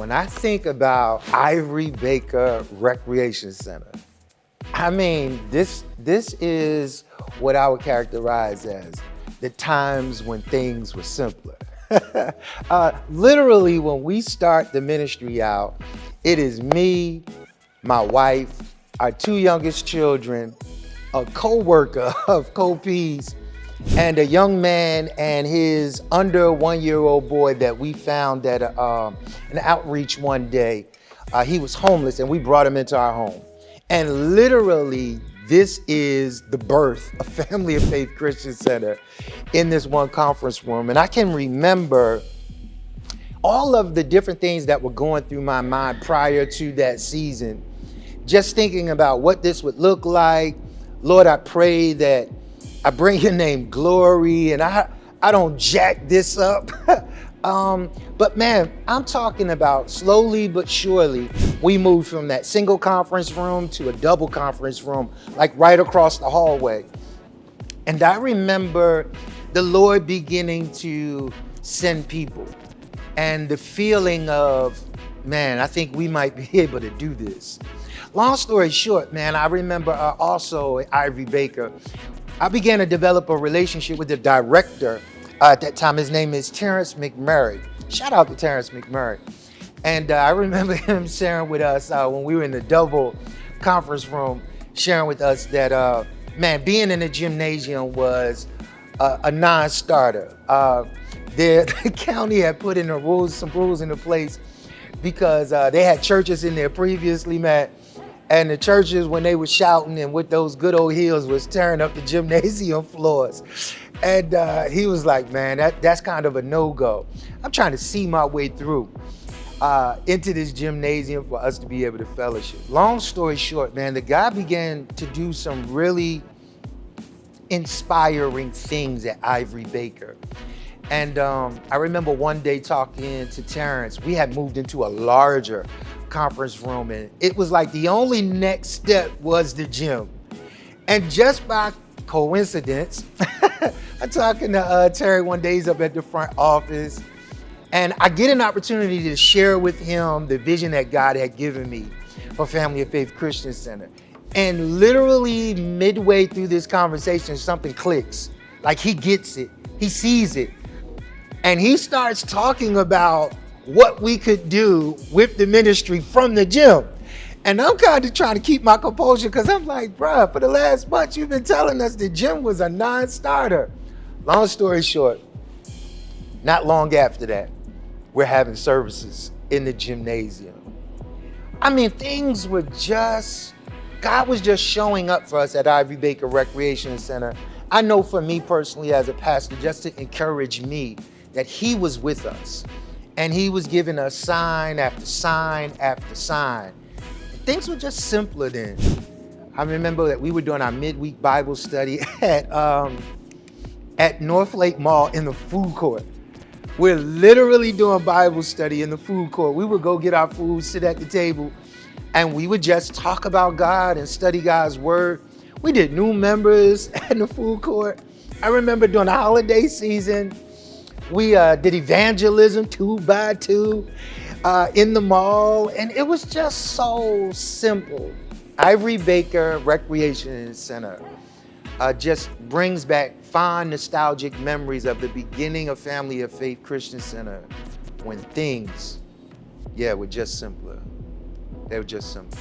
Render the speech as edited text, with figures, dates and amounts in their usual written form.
when I think about Ivory Baker Recreation Center, I mean, this is what I would characterize as the times when things were simpler. Literally, when we start the ministry out, it is me, my wife, our two youngest children, a co-worker of Co-P's, and a young man and his under 1-year-old boy that we found at an outreach one day. He was homeless and we brought him into our home. And literally, this is the birth of Family of Faith Christian Center in this one conference room. And I can remember all of the different things that were going through my mind prior to that season, just thinking about what this would look like. Lord, I pray that I bring your name glory and I don't jack this up. But man, I'm talking about slowly but surely, we moved from that single conference room to a double conference room, like right across the hallway. And I remember the Lord beginning to send people and the feeling of, man, I think we might be able to do this. Long story short, man, I remember also at Ivory Baker, I began to develop a relationship with the director. At that time, his name is Terrence McMurray. Shout out to Terrence McMurray. And I remember him sharing with us when we were in the double conference room, sharing with us that, man, being in the gymnasium was a non-starter. The county had put in some rules into place because they had churches in there previously, man. And the churches, when they were shouting and with those good old heels, was tearing up the gymnasium floors. And he was like, man, that's kind of a no-go. I'm trying to see my way through into this gymnasium for us to be able to fellowship. Long story short, man, the guy began to do some really inspiring things at Ivory Baker. And I remember one day talking to Terrence. We had moved into a larger conference room, and it was like the only next step was the gym. And just by coincidence, I'm talking to Terry one day. He's up at the front office, and I get an opportunity to share with him the vision that God had given me for Family of Faith Christian Center. And literally midway through this conversation, something clicks. Like he gets it, he sees it. And he starts talking about what we could do with the ministry from the gym. And I'm kind of trying to keep my composure because I'm like, bruh, for the last month, you've been telling us the gym was a non-starter. Long story short, not long after that, we're having services in the gymnasium. I mean, things were just, God was just showing up for us at Ivory Baker Recreation Center. I know for me personally as a pastor, just to encourage me that he was with us. And he was giving us sign after sign after sign. Things were just simpler then. I remember that we were doing our midweek Bible study at North Lake Mall in the food court. We're literally doing Bible study in the food court. We would go get our food, sit at the table, and we would just talk about God and study God's word. We did new members in the food court. I remember during the holiday season, we did evangelism 2 by 2 in the mall, and it was just so simple. Ivory Baker Recreation Center just brings back fond nostalgic memories of the beginning of Family of Faith Christian Center when things, were just simpler. They were just simple.